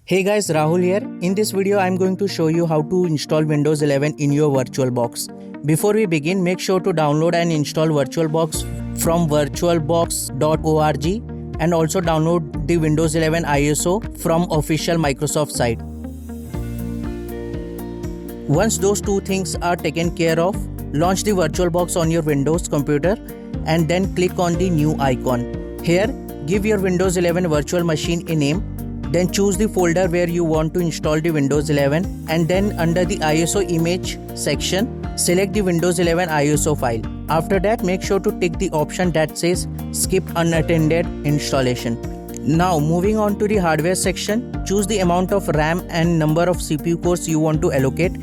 Hey guys, Rahul here. In this video, I'm going to show you how to install Windows 11 in your VirtualBox. Before we begin, make sure to download and install VirtualBox from virtualbox.org and also download the Windows 11 ISO from official Microsoft site. Once those two things are taken care of, launch the VirtualBox on your Windows computer and then click on the new icon. Here, give your Windows 11 virtual machine a name. Then choose the folder where you want to install the Windows 11 and then under the ISO image section, select the Windows 11 ISO file. After that, make sure to tick the option that says skip unattended installation. Now moving on to the hardware section, choose the amount of RAM and number of CPU cores you want to allocate.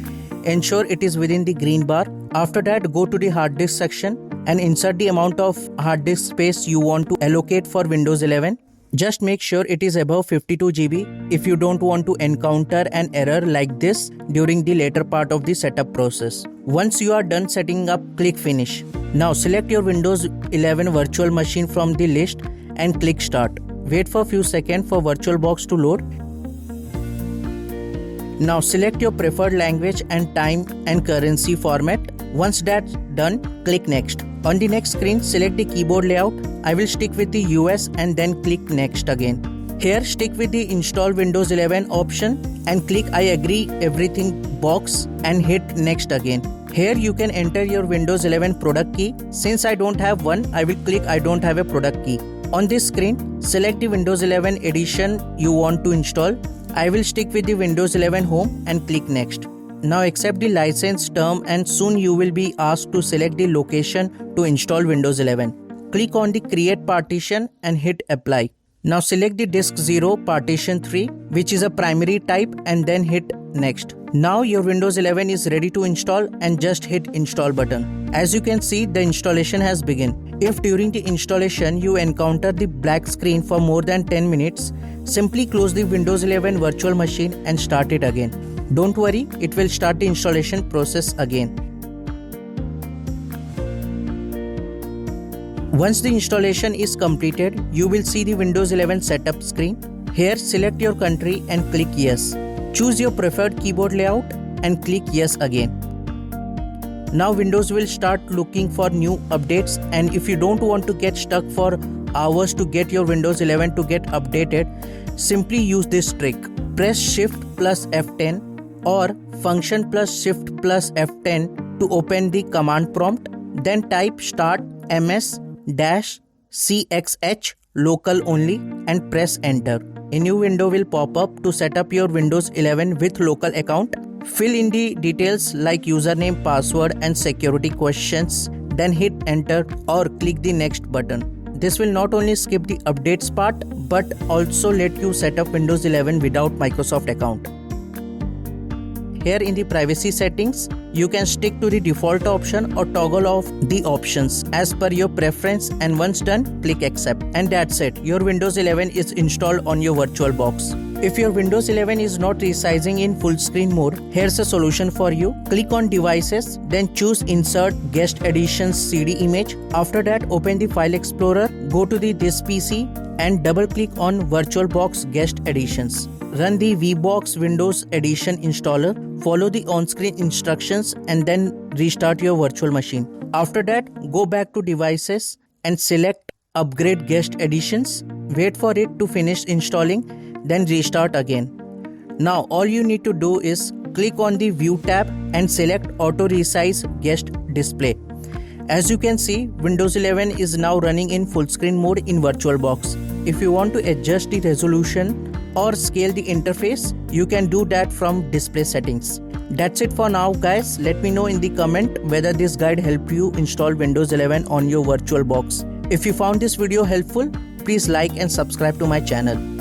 Ensure it is within the green bar. After that, go to the hard disk section and insert the amount of hard disk space you want to allocate for Windows 11. Just make sure it is above 52 GB if you don't want to encounter an error like this during the later part of the setup process. Once you are done setting up, click Finish. Now select your Windows 11 virtual machine from the list and click Start. Wait for a few seconds for VirtualBox to load. Now select your preferred language and time and currency format. Once that's done, click Next. On the next screen, select the keyboard layout. I will stick with the US and then click Next again. Here, stick with the Install Windows 11 option and click I agree everything box and hit Next again. Here you can enter your Windows 11 product key. Since I don't have one, I will click I don't have a product key. On this screen, select the Windows 11 edition you want to install. I will stick with the Windows 11 Home and click Next. Now accept the license term and soon you will be asked to select the location to install Windows 11. Click on the Create Partition and hit Apply. Now select the Disk 0 Partition 3 which is a primary type and then hit Next. Now your Windows 11 is ready to install and just hit Install button. As you can see, the installation has begun. If during the installation you encounter the black screen for more than 10 minutes, simply close the Windows 11 virtual machine and start it again. Don't worry, it will start the installation process again. Once the installation is completed, you will see the Windows 11 setup screen. Here, select your country and click Yes. Choose your preferred keyboard layout and click Yes again. Now Windows will start looking for new updates, and if you don't want to get stuck for hours to get your Windows 11 to get updated, simply use this trick. Press Shift plus F10 or Function plus Shift plus F10 to open the command prompt. Then type start ms-cxh local only and press enter. A new window will pop up to set up your Windows 11 with local account. Fill in the details like username, password and security questions. Then hit enter or click the next button. This will not only skip the updates part but also let you set up Windows 11 without Microsoft account. Here in the privacy settings, you can stick to the default option or toggle off the options as per your preference, and once done, click accept. And that's it. Your Windows 11 is installed on your VirtualBox. If your Windows 11 is not resizing in full screen mode, here's a solution for you. Click on Devices, then choose Insert Guest Additions CD image. After that, open the File Explorer, go to This PC and double click on VirtualBox Guest Additions. Run the VBox Windows Edition installer, follow the on-screen instructions and then restart your virtual machine. After that, go back to Devices and select Upgrade Guest Additions. Wait for it to finish installing, then restart again. Now all you need to do is click on the View tab and select Auto Resize Guest Display. As you can see, Windows 11 is now running in full screen mode in VirtualBox. If you want to adjust the resolution or scale the interface, you can do that from display settings. That's it for now guys. Let me know in the comment whether this guide helped you install Windows 11 on your VirtualBox. If you found this video helpful, please like and subscribe to my channel.